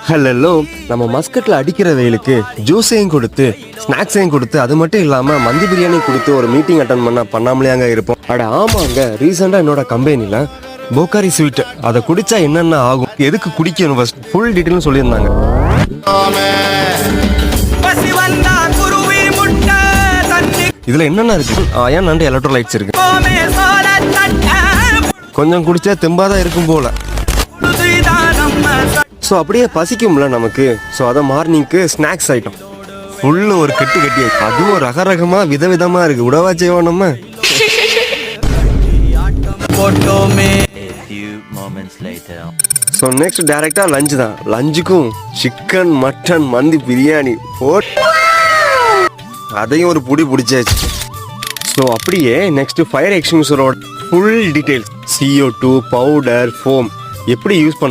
Hello, நம்ம மஸ்கட்ல அடிக்கிற வெயிலுக்கு ஜூஸையும் கொடுத்து ஸ்நாக்ஸையும் கொடுத்து அது மட்டும் இல்லாம மந்தி பிரியாணி கொடுத்து ஒரு மீட்டிங் அட்டன் பண்ணாமலேயாங்க இருப்போம். அட ஆமாங்க, ரீசெண்டா என்னோட கம்பெனில போக்காரி ஸ்வீட் அதை குடிச்சா என்னென்ன ஆகும், எதுக்கு குடிக்கணும், ஃபர்ஸ்ட் ஃபுல் டீட்டெயிலும் சொல்லியிருந்தாங்க. இதுல என்னென்ன இருக்கு? ஏன் நண்டு எலக்ட்ரோலைட்ஸ் இருக்கு. கொஞ்சம் குடிச்சா தெம்பாதான் இருக்கும் போல. ஸோ அப்படியே பசிக்கும்ல நமக்கு. ஸோ அதை மார்னிங்க்கு ஸ்நாக்ஸ் ஐட்டம் ஃபுல்லு ஒரு கட்டி அதுவும் ரகரகமாக விதவிதமாக இருக்குது. உடவா செய்வோம் நம்ம. ஸோ நெக்ஸ்ட் டேரெக்டாக லஞ்சு தான். லஞ்சுக்கும் சிக்கன் மட்டன் மந்தி பிரியாணி அதையும் ஒரு புடி பிடிச்சாச்சு. ஸோ அப்படியே நெக்ஸ்ட் ஃபயர் எக்ஸ்டிங்யூஷரோட full details, CO2 powder, foam எப்படி யூஸ் பண்ண